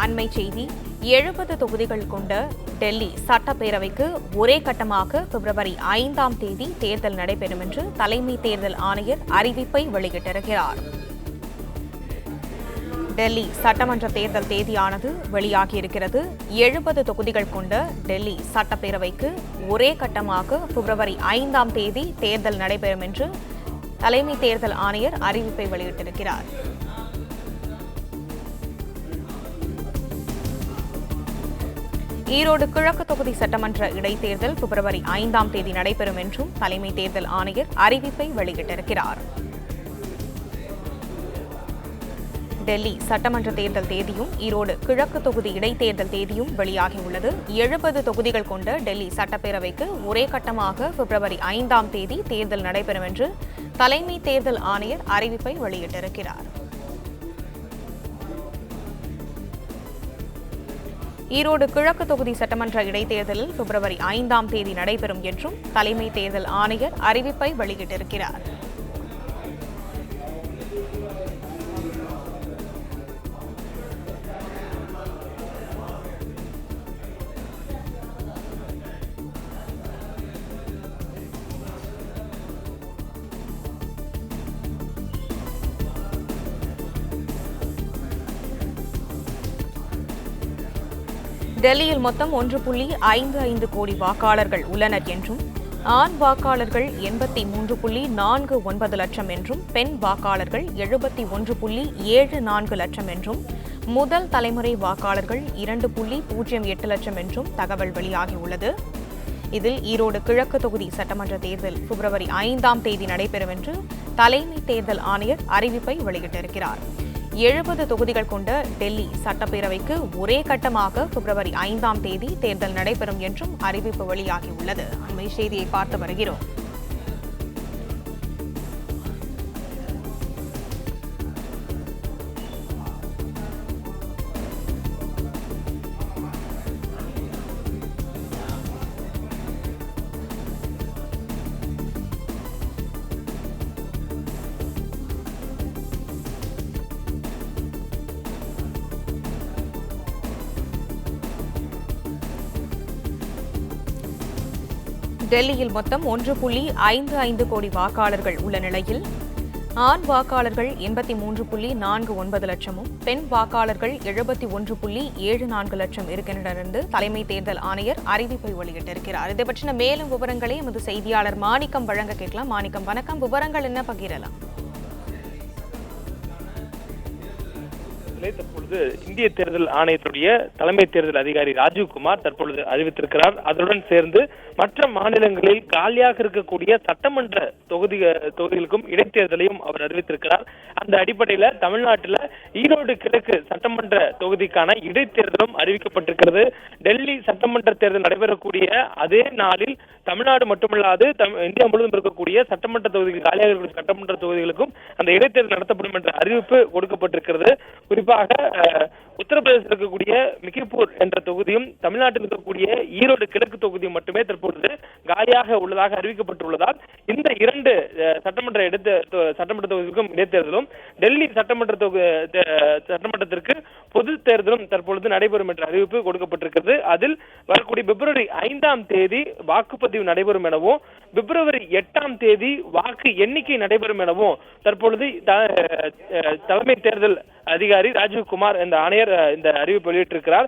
அண்மை செய்தி 70 தொகுதிகள் கொண்ட டெல்லி சட்டப்பேரவைக்கு ஒரே கட்டமாக பிப்ரவரி 5ஆம் தேதி தேர்தல் நடைபெறும் என்று தலைமை தேர்தல் ஆணையர் அறிவிப்பை வெளியிட்டிருக்கிறார். டெல்லி சட்டமன்ற தேர்தல் தேதியானது வெளியாகியிருக்கிறது. 70 தொகுதிகள் கொண்ட டெல்லி சட்டப்பேரவைக்கு ஒரே கட்டமாக பிப்ரவரி 5ஆம் தேதி தேர்தல் நடைபெறும் என்று தலைமை தேர்தல் ஆணையர் அறிவிப்பை வெளியிட்டிருக்கிறார். ஈரோடு கிழக்கு தொகுதி சட்டமன்ற இடைத்தேர்தல் பிப்ரவரி 5ஆம் தேதி நடைபெறும் என்றும் தலைமை தேர்தல் ஆணையர் அறிவிப்பை வெளியிட்டிருக்கிறார். டெல்லி சட்டமன்ற தேர்தல் தேதியும் ஈரோடு கிழக்கு தொகுதி இடைத்தேர்தல் தேதியும் வெளியாகியுள்ளது. 70 தொகுதிகள் கொண்ட டெல்லி சட்டப்பேரவைக்கு ஒரே கட்டமாக பிப்ரவரி 5ஆம் தேதி தேர்தல் நடைபெறும் என்று தலைமை தேர்தல் ஆணையர் அறிவிப்பை வெளியிட்டிருக்கிறார். ஈரோடு கிழக்கு தொகுதி சட்டமன்ற இடைத்தேர்தலில் பிப்ரவரி 5ஆம் தேதி நடைபெறும் என்றும் தலைமை தேர்தல் ஆணையர் அறிவிப்பை வெளியிட்டிருக்கிறார். டெல்லியில் மொத்தம் 1.55 கோடி வாக்காளர்கள் உள்ளனர் என்றும் ஆண் வாக்காளர்கள் 83.49 லட்சம் என்றும் பெண் வாக்காளர்கள் 71.74 லட்சம் என்றும் முதல் தலைமுறை வாக்காளர்கள் 2.08 லட்சம் என்றும் தகவல் வெளியாகியுள்ளது. இதில் ஈரோடு கிழக்கு தொகுதி சட்டமன்ற தேர்தல் பிப்ரவரி 5ஆம் தேதி நடைபெறும் என்று தலைமை தேர்தல் ஆணையர் அறிவிப்பை வெளியிட்டிருக்கிறார். 70 தொகுதிகள் கொண்ட டெல்லி சட்டப்பேரவைக்கு ஒரே கட்டமாக பிப்ரவரி 5ஆம் தேதி தேர்தல் நடைபெறும் என்றும் அறிவிப்பு வெளியாகியுள்ளது. அண்மை செய்தியை பார்த்து வருகிறோம். டெல்லியில் மொத்தம் 1.55 கோடி வாக்காளர்கள் உள்ள நிலையில் ஆண் வாக்காளர்கள் 83.49 லட்சமும் பெண் வாக்காளர்கள் 71.74 லட்சம் இருக்கின்றனர் என்று தலைமை தேர்தல் ஆணையர் அறிவிப்பை வெளியிட்டிருக்கிறார். இதை பற்றின மேலும் விவரங்களை எமது செய்தியாளர் மாணிக்கம் வழங்க கேட்கலாம். மாணிக்கம், வணக்கம். விவரங்கள் என்ன பகிரலாம்? தற்பொழுது இந்திய தேர்தல் ஆணையத்துடைய தலைமை தேர்தல் அதிகாரி ராஜீவ்குமார் தற்பொழுது அறிவித்திருக்கிறார். அதனுடன் சேர்ந்து மற்ற மாநிலங்களில் காலியாக இருக்கக்கூடிய சட்டமன்ற தொகுதிகளுக்கும் இடைத்தேர்தலையும் அவர் அறிவித்திருக்கிறார். அந்த அடிப்படையில தமிழ்நாட்டில் ஈரோடு கிழக்கு சட்டமன்ற தொகுதிக்கான இடைத்தேர்தலும் அறிவிக்கப்பட்டிருக்கிறது. டெல்லி சட்டமன்ற தேர்தல் நடைபெறக்கூடிய அதே நாளில் தமிழ்நாடு மட்டுமல்லாது இந்தியா முழுவதும் இருக்கக்கூடிய சட்டமன்ற தொகுதிகள் காலியாக இருக்கக்கூடிய சட்டமன்ற தொகுதிகளுக்கும் அந்த இடைத்தேர்தல் நடத்தப்படும் என்ற அறிவிப்பு கொடுக்கப்பட்டிருக்கிறது. குறிப்பாக உத்தரப்பிரதேசத்தில் இருக்கக்கூடிய மிகிப்பூர் என்ற தொகுதியும் தமிழ்நாட்டில் இருக்கக்கூடிய ஈரோடு கிழக்கு தொகுதியும் மட்டுமே தற்பொழுது காலியாக உள்ளதாக அறிவிக்கப்பட்டுள்ளதால் இந்த இரண்டு சட்டமன்ற தொகுதிக்கும் இடைத்தேர்தலும் டெல்லி சட்டமன்றத்திற்கு பொது தேர்தலும் தற்பொழுது நடைபெறும் என்ற அறிவிப்பு கொடுக்கப்பட்டிருக்கிறது. அதில் வரக்கூடிய பிப்ரவரி 5ஆம் தேதி வாக்குப்பதிவு நடைபெறும் எனவும் பிப்ரவரி 8ஆம் தேதி வாக்கு எண்ணிக்கை நடைபெறும் எனவும் தற்பொழுது தலைமை தேர்தல் அதிகாரி ராஜீவ்குமார் இந்த ஆணையர் இந்த அறிவிப்பு வெளியிட்டிருக்கிறார்.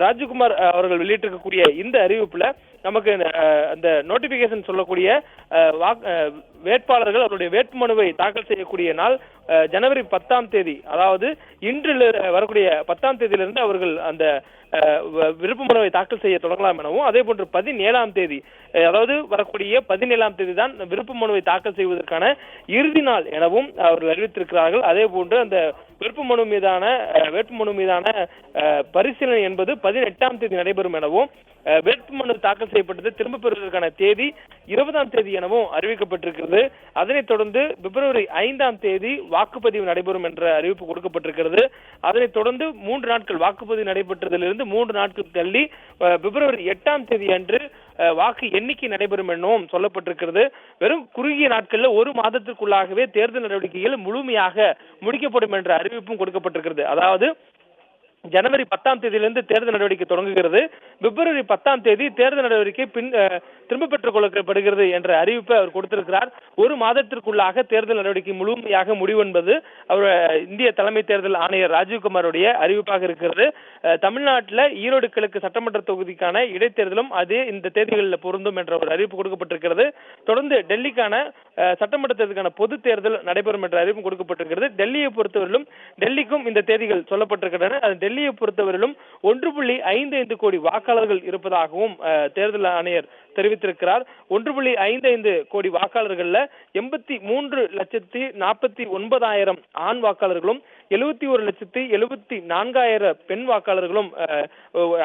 ராஜீவ்குமார் அவர்கள் வெளியிட்டிருக்கக்கூடிய இந்த அறிவிப்புல நமக்கு அந்த நோட்டிபிகேஷன் சொல்லக்கூடிய வேட்பாளர்கள் அவருடைய வேட்புமனுவை தாக்கல் செய்யக்கூடிய நாள் ஜனவரி 10ஆம் தேதி, அதாவது இன்று வரக்கூடிய 10ஆம் தேதியிலிருந்து அவர்கள் அந்த விருப்ப மனுவை தாக்கல் செய்ய தொடங்கலாம் எனவும், அதே போன்று 17ஆம் தேதி, அதாவது வரக்கூடிய 17ஆம் தேதி தான் விருப்ப மனுவை தாக்கல் செய்வதற்கான இறுதி நாள் எனவும் அவர்கள் அறிவித்திருக்கிறார்கள். அதே போன்று அந்த வேட்புமனு மீதான பரிசீலனை என்பது 18ஆம் தேதி நடைபெறும் எனவும், வேட்புமனு தாக்கல் செய்யப்பட்டது திரும்ப பெறுவதற்கான தேதி 20ஆம் தேதி எனவும் அறிவிக்கப்பட்டிருக்கிறது. அதனைத் தொடர்ந்து பிப்ரவரி 5ஆம் தேதி வாக்குப்பதிவு நடைபெறும் என்ற அறிவிப்பு கொடுக்கப்பட்டிருக்கிறது. அதனைத் தொடர்ந்து 3 நாட்கள் வாக்குப்பதிவு நடைபெற்றதிலிருந்து 3 நாட்கள் தள்ளி பிப்ரவரி 8ஆம் தேதி அன்று வாக்கு எண்ணிக்கை நடைபெறும் எனவும் சொல்லப்பட்டிருக்கிறது. வெறும் குறுகிய நாட்களில் 1 மாதத்திற்குள்ளாகவே தேர்தல் நடவடிக்கைகள் முழுமையாக முடிக்கப்படும் என்ற அறிவிப்பும் கொடுக்கப்பட்டிருக்கிறது. அதாவது ஜனவரி 10ஆம் தேதியிலிருந்து தேர்தல் நடவடிக்கை தொடங்குகிறது. பிப்ரவரி 10ஆம் தேதி தேர்தல் நடவடிக்கை திரும்ப பெற்றுக் கொள்ளப்படுகிறது என்ற அறிவிப்பை அவர் கொடுத்திருக்கிறார். ஒரு மாதத்திற்குள்ளாக தேர்தல் நடவடிக்கை முழுமையாக முடிவென்பது அவர் இந்திய தலைமை தேர்தல் ஆணையர் ராஜீவ்குமாருடைய அறிவிப்பாக இருக்கிறது. தமிழ்நாட்டில் ஈரோடு கிழக்கு சட்டமன்ற தொகுதிக்கான இடைத்தேர்தலும் அதே இந்த தேதிகளில் பொருந்தும் என்ற ஒரு அறிவிப்பு கொடுக்கப்பட்டிருக்கிறது. தொடர்ந்து டெல்லிக்கான சட்டமன்ற தேர்தலுக்கான பொது தேர்தல் நடைபெறும் என்ற அறிவிப்பு கொடுக்கப்பட்டிருக்கிறது. டெல்லியை பொறுத்தவரையிலும் டெல்லிக்கும் இந்த தேதிகள் சொல்லப்பட்டிருக்கின்றன. டெல்லியை பொறுத்தவரையிலும் 1.55 கோடி வாக்காளர்கள் இருப்பதாகவும் தேர்தல் ஆணையர் தெரிவித்திருக்கிறார். 1.55 கோடி வாக்காளர்கள்ல 83,49,000 ஆண் வாக்காளர்களும் 71,74,000 பெண் வாக்காளர்களும்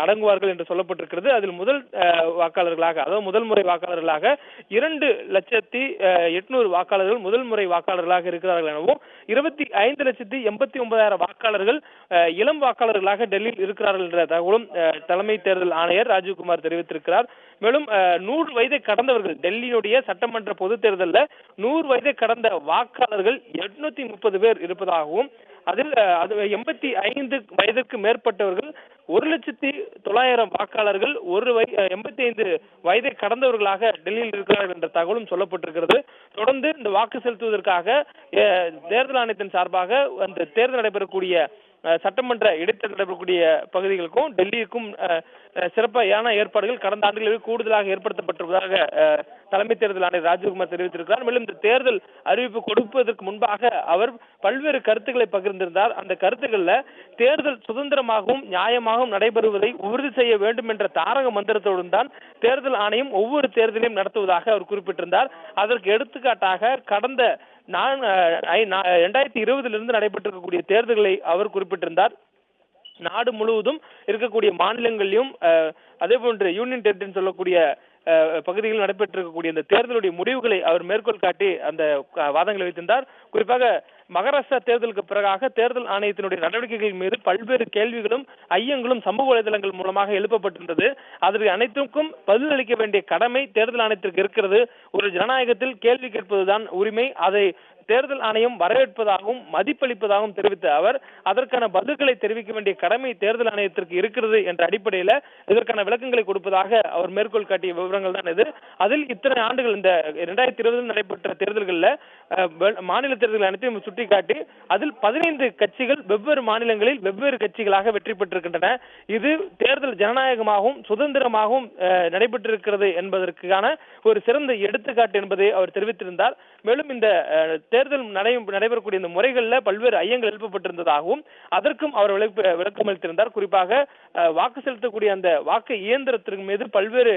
அடங்குவார்கள் என்று சொல்லப்பட்டிருக்கிறது. அதில் முதல் வாக்காளர்களாக, அதாவது முதல் முறை வாக்காளர்களாக 2,08,000 வாக்காளர்கள் முதல் முறை வாக்காளர்களாக இருக்கிறார்கள் எனவும் 25,89,000 வாக்காளர்கள் இளம் வாக்காளர்களாக டெல்லியில் இருக்கிறார்கள் என்ற தகவலும் தலைமை தேர்தல் ஆணையர் ராஜீவ்குமார் தெரிவித்திருக்கிறார். மேலும் 100 வயதை கடந்தவர்கள், டெல்லியுடைய சட்டமன்ற பொது தேர்தலில் 100 வயதை கடந்த வாக்காளர்கள் 830 பேர் இருப்பதாகவும் அதில் 85 வயதுக்கு மேற்பட்டவர்கள் 1,09,000 வாக்காளர்கள் 85 வயதை கடந்தவர்களாக டெல்லியில் இருக்கிறார்கள் என்ற தகவலும் சொல்லப்பட்டிருக்கிறது. தொடர்ந்து இந்த வாக்கு செலுத்துவதற்காக தேர்தல் ஆணையத்தின் சார்பாக அந்த தேர்தல் நடைபெறக்கூடிய சட்டமன்ற இடைத்தேர்தல் நடைபெறக்கூடிய பகுதிகளுக்கும் டெல்லிக்கும் சிறப்பான ஏற்பாடுகள் கடந்த ஆண்டுகளில் கூடுதலாக ஏற்படுத்தப்பட்டிருப்பதாக தலைமை தேர்தல் ஆணையர் ராஜீவ்குமார் தெரிவித்திருக்கிறார். மேலும் இந்த தேர்தல் அறிவிப்பு கொடுப்பதற்கு முன்பாக அவர் பல்வேறு கருத்துக்களை பகிர்ந்திருந்தார். அந்த கருத்துக்களில் தேர்தல் சுதந்திரமாகவும் நியாயமாகவும் நடைபெறுவதை உறுதி செய்ய வேண்டும் என்ற தாரக மந்திரத்துடன் தான் தேர்தல் ஆணையம் ஒவ்வொரு தேர்தலையும் நடத்துவதாக அவர் குறிப்பிட்டிருந்தார். அதற்கு எடுத்துக்காட்டாக கடந்த 2020 நடைபெற்றிருக்கக்கூடிய தேர்தல்களை அவர் குறிப்பிட்டிருந்தார். நாடு முழுவதும் இருக்கக்கூடிய மாநிலங்களிலும் அதே போன்று யூனியன் டெரிட்டரி சொல்லக்கூடிய பகுதிகளில் நடைபெற்றிருக்கக்கூடிய இந்த தேர்தலுடைய முடிவுகளை அவர் மேற்கோள் காட்டி அந்த வாதங்களை வைத்திருந்தார். குறிப்பாக மகாராஷ்டிரா தேர்தலுக்கு பிறகாக தேர்தல் ஆணையத்தினுடைய நடவடிக்கைகள் மீது பல்வேறு கேள்விகளும் ஐயங்களும் சமூக வலைதளங்கள் மூலமாக எழுப்பப்பட்டிருந்தது. அதற்கு அனைத்துக்கும் பதிலளிக்க வேண்டிய கடமை தேர்தல் ஆணையத்திற்கு இருக்கிறது. ஒரு ஜனநாயகத்தில் கேள்வி கேட்பதுதான் உரிமை. அதை தேர்தல் ஆணையம் வரவேற்பதாகவும் மதிப்பளிப்பதாகவும் தெரிவித்த அவர் அதற்கான பதில்களை தெரிவிக்க வேண்டிய கடமை தேர்தல் ஆணையத்திற்கு இருக்கிறது என்ற அடிப்படையில் இதற்கான விளக்கங்களை கொடுப்பதாக அவர் மேற்கோள் காட்டிய விவரங்கள் தான் இது. அதில் இத்தனை ஆண்டுகள் இந்த 2020 நடைபெற்ற தேர்தல்களில் மாநில தேர்தல்கள் அனைத்தையும் சுட்டிக்காட்டி அதில் 15 கட்சிகள் வெவ்வேறு மாநிலங்களில் வெவ்வேறு கட்சிகளாக வெற்றி பெற்றிருக்கின்றன. இது தேர்தல் ஜனநாயகமாகவும் சுதந்திரமாகவும் நடைபெற்றிருக்கிறது என்பதற்கான ஒரு சிறந்த எடுத்துக்காட்டு என்பதை அவர் தெரிவித்திருந்தார். மேலும் இந்த தேர்தல் நடைபெறக்கூடிய இந்த முறைகளில் பல்வேறு ஐயங்கள் எழுப்பப்பட்டிருந்ததாகவும் அதற்கும் அவர் விளக்கம் அளித்திருந்தார். குறிப்பாக வாக்கு செலுத்தக்கூடிய அந்த வாக்கு இயந்திரத்திற்கு மீது பல்வேறு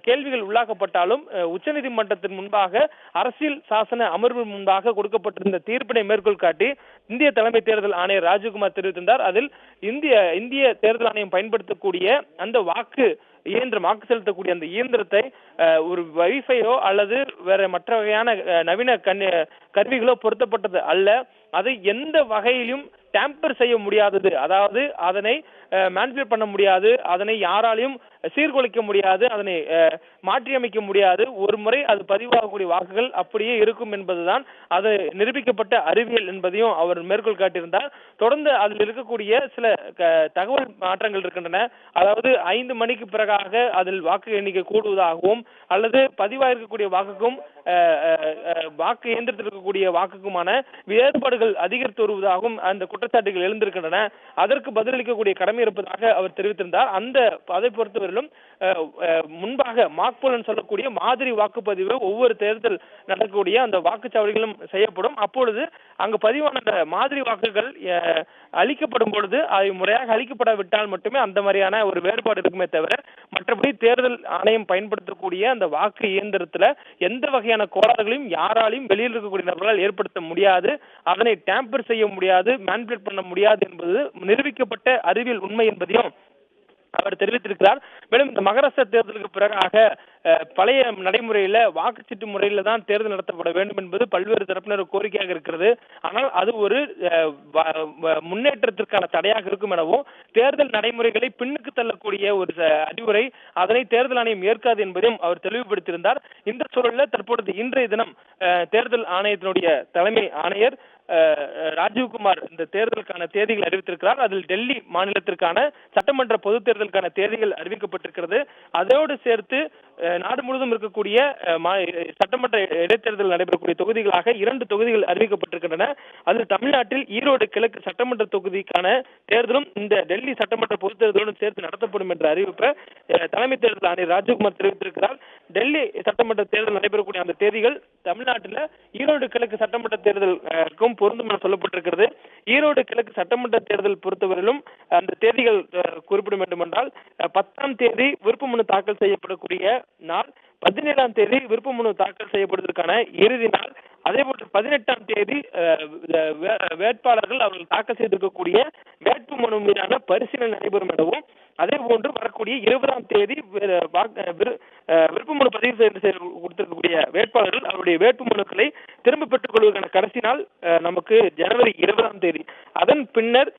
கேள்விகள் உள்ளாக்கப்பட்டாலும் உச்சநீதிமன்றத்தின் முன்பாக அரசியல் சாசன அமர்வு முன்பாக கொடுக்கப்பட்டிருந்த தீர்ப்பினை மேற்கோள் காட்டி இந்திய தலைமை தேர்தல் ஆணையர் ராஜீவ்குமார் தெரிவித்திருந்தார். அதில் இந்திய தேர்தல் ஆணையம் பயன்படுத்தக்கூடிய அந்த வாக்கு செலுத்தக்கூடிய அந்த இயந்திரத்தை ஒரு வைஃபையோ அல்லது வேற மற்ற வகையான நவீன கருவிகளோ பொருத்தப்பட்டது அல்ல. அதை எந்த வகையிலும் டேம்பர் செய்ய முடியாதது, அதாவது அதனை மேனிபுலேட் பண்ண முடியாது, அதனை யாராலையும் சீர்குலைக்க முடியாது, அதனை மாற்றியமைக்க முடியாது. ஒரு முறை அது பதிவாகக்கூடிய வாக்குகள் அப்படியே இருக்கும் என்பதுதான் அது நிரூபிக்கப்பட்ட அறிவியல் என்பதையும் அவர் மேற்கோள் காட்டியிருந்தார். தொடர்ந்து அதில் இருக்கக்கூடிய சில தகவல் மாற்றங்கள் இருக்கின்றன. அதாவது 5 மணிக்கு பிறகாக அதில் வாக்கு எண்ணிக்கை கூடுவதாகவும் அல்லது பதிவாயிருக்கக்கூடிய வாக்குக்கும் வாக்கு இயந்திரத்தில் இருக்கக்கூடிய வாக்குக்குமான வேறுபாடுகள் அதிகரித்து வருவதாகவும் அந்த குற்றச்சாட்டுகள் எழுந்திருக்கின்றன. அதற்கு பதிலளிக்கக்கூடிய கடமை இருப்பதாக அவர் தெரிவித்திருந்தார். அதை பொறுத்தவரையிலும் முன்பாக மாக்போல் சொல்லக்கூடிய மாதிரி வாக்குப்பதிவு ஒவ்வொரு தேர்தல் நடக்கக்கூடிய அந்த வாக்குச்சாவடிகளும் செய்யப்படும். அப்பொழுது அங்கு பதிவான மாதிரி வாக்குகள் அளிக்கப்படும் பொழுது அவை முறையாக அளிக்கப்படாவிட்டால் மட்டுமே அந்த மாதிரியான ஒரு வேறுபாடு இருக்குமே தவிர மற்றபடி தேர்தல் ஆணையம் பயன்படுத்தக்கூடிய அந்த வாக்கு இயந்திரத்துல எந்த வகையான கோளாறுகளையும் யாராலையும் வெளியில் இருக்கக்கூடிய நபர்களால் ஏற்படுத்த முடியாது, அதனை டேம்பர் செய்ய முடியாது, மேனிபுலேட் பண்ண முடியாது என்பது நிரூபிக்கப்பட்ட அறிவியல் உண்மை என்பதையும் அவர் தெரிவித்திருக்கிறார். மேலும் இந்த மகாராஷ்டிரா தேர்தலுக்கு பிறகாக பழைய நடைமுறையில வாக்குச்சீட்டு முறையில தான் தேர்தல் நடத்தப்பட வேண்டும் என்பது பல்வேறு தரப்பினர் கோரிக்கையாக இருக்கிறது. ஆனால் அது ஒரு முன்னேற்றத்திற்கான தடையாக இருக்கும் எனவும் தேர்தல் நடைமுறைகளை பின்னுக்கு தள்ளக்கூடிய ஒரு அறிவுரை அதனை தேர்தல் ஆணையம் ஏற்காது என்பதையும் அவர் தெளிவுபடுத்தியிருந்தார். இந்த சூழலில் தற்பொழுது இன்றைய தினம் தேர்தல் ஆணையத்தினுடைய தலைமை ஆணையர் ராஜீவ்குமார் இந்த தேர்தலுக்கான தேதிகள் அறிவித்திருக்கிறார். அதில் டெல்லி மாநிலத்திற்கான சட்டமன்ற பொது தேர்தலுக்கான தேதிகள் அறிவிக்கப்பட்டிருக்கிறது. அதோடு சேர்த்து நாடு முழுவதும் இருக்கக்கூடிய சட்டமன்ற இடைத்தேர்தல் நடைபெறக்கூடிய தொகுதிகளாக 2 தொகுதிகள் அறிவிக்கப்பட்டிருக்கின்றன. அதில் தமிழ்நாட்டில் ஈரோடு கிழக்கு சட்டமன்ற தொகுதிக்கான தேர்தலும் இந்த டெல்லி சட்டமன்ற பொது தேர்தலுடன் சேர்த்து நடத்தப்படும் என்ற அறிவிப்பை தலைமை தேர்தல் ஆணையர் ராஜீவ்குமார் தெரிவித்திருக்கிறார். டெல்லி சட்டமன்ற தேர்தல் நடைபெறக்கூடிய அந்த தேதிகள் தமிழ்நாட்டில் ஈரோடு கிழக்கு சட்டமன்ற தேர்தலுக்கும் பொருந்தும் என சொல்லப்பட்டிருக்கிறது. ஈரோடு கிழக்கு சட்டமன்ற தேர்தல் பொறுத்தவரையிலும் அந்த தேதிகள் குறிப்பிட வேண்டும் என்றால் 10ஆம் தேதி விருப்பமனு தாக்கல் செய்யப்படக்கூடிய நாள், 17ஆம் தேதி விருப்பமனு தாக்கல் செய்யப்படுவதற்கான இறுதி நாள், அதேபோன்று 18ஆம் தேதி வேட்பாளர்கள் அவர்கள் தாக்கல் செய்திருக்கக்கூடிய வேட்பு மனு மீதான பரிசீலனை நடைபெறும் எனவும், அதே போன்று வரக்கூடிய 20ஆம் தேதி விருப்பமனு பதிவு செய்து கொடுத்திருக்கக்கூடிய வேட்பாளர்கள் அவருடைய வேட்பு மனுக்களை திரும்ப பெற்றுக் கொள்வதற்கான கடைசி நாள் நமக்கு ஜனவரி 20ஆம் தேதி. அதன் பின்னர்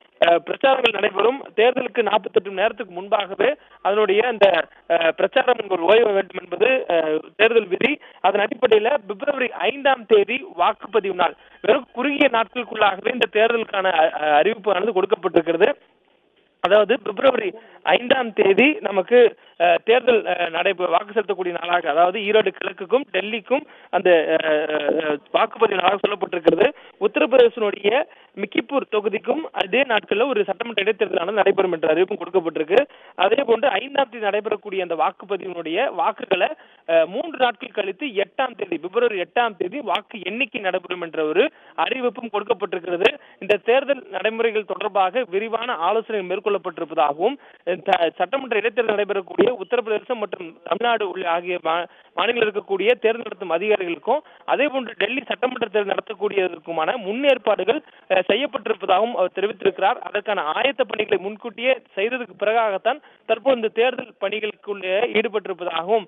பிரச்சாரங்கள் நடைபெறும். தேர்தலுக்கு 48 மணி நேரத்துக்கு முன்பாகவே அதனுடைய அந்த பிரச்சாரம் ஓய்வு வேண்டும் என்பது தேர்தல் விதி. அதன் அடிப்படையில் பிப்ரவரி 5ஆம் தேதி வாக்குப்பதிவு நாள். வெறும் குறுகிய நாட்களுக்குள்ளாகவே இந்த தேர்தலுக்கான அறிவிப்பானது கொடுக்கப்பட்டிருக்கிறது. அதாவது பிப்ரவரி 5ஆம் தேதி நமக்கு தேர்தல் வாக்கு செலுத்தக்கூடிய நாளாக, அதாவது ஈரோடு கிழக்குக்கும் டெல்லிக்கும் அந்த வாக்குப்பதிவு நாளாக சொல்லப்பட்டிருக்கிறது. உத்தரப்பிரதேசனுடைய மிக்கிப்பூர் தொகுதிக்கும் அதே நாட்களில் ஒரு சட்டமன்ற இடைத்தேர்தலானது நடைபெறும் என்ற அறிவிப்பும் கொடுக்கப்பட்டிருக்கு. அதே போன்று 5ஆம் தேதி நடைபெறக்கூடிய அந்த வாக்குப்பதிவினுடைய வாக்குகளை 3 நாட்கள் கழித்து 8ஆம் தேதி பிப்ரவரி 8ஆம் தேதி வாக்கு எண்ணிக்கை நடைபெறும் என்ற ஒரு அறிவிப்பும் கொடுக்கப்பட்டிருக்கிறது. இந்த தேர்தல் நடைமுறைகள் தொடர்பாக விரிவான ஆலோசனை மேற்கொள்ளப்பட்டிருப்பதாகவும், சட்டமன்ற இடைத்தேர்தல் நடைபெறக்கூடிய உத்தரப்பிரதேசம் மற்றும் தமிழ்நாடு ஆகிய மாநிலங்கள் இருக்கக்கூடிய தேர்தல் நடத்தும் அதிகாரிகளுக்கும் அதே போன்று டெல்லி சட்டமன்ற தேர்தல் நடத்தக்கூடியதற்குமான முன்னேற்பாடுகள் செய்யப்பட்டிருப்பதாகவும் அவர் தெரிவித்திருக்கிறார். அதற்கான ஆயத்த பணிகளை முன்கூட்டியே செய்ததற்கு பிறகாகத்தான் தற்போது இந்த தேர்தல் பணிகளுக்குள்ளே ஈடுபட்டிருப்பதாகவும்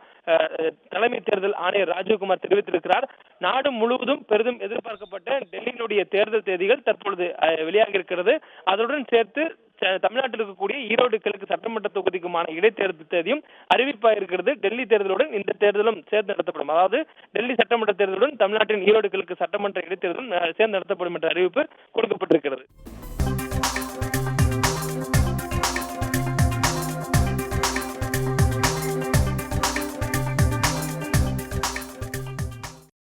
தலைமை தேர்தல் ஆணையர் ராஜீவ்குமார் தெரிவித்திருக்கிறார். நாடு முழுவதும் பெரிதும் எதிர்பார்க்கப்பட்ட டெல்லியினுடைய தேர்தல் தேதிகள் தற்பொழுது வெளியாகி இருக்கிறது. அதனுடன் சேர்த்து தமிழ்நாட்டில் இருக்கக்கூடிய ஈரோடு கிழக்கு சட்டமன்ற தொகுதிக்குமான இடைத்தேர்தல் தேதியும் அறிவிப்பாயிருக்கிறது. டெல்லி தேர்தலுடன் இந்த தேர்தலும் சேர்ந்து நடத்தப்படும். அதாவது டெல்லி சட்டமன்ற தேர்தலுடன் தமிழ்நாட்டின் ஈரோடு கிழக்கு சட்டமன்ற இடைத்தேர்தலும் சேர்ந்து நடத்தப்படும் என்ற அறிவிப்பு கொடுக்கப்பட்டிருக்கிறது.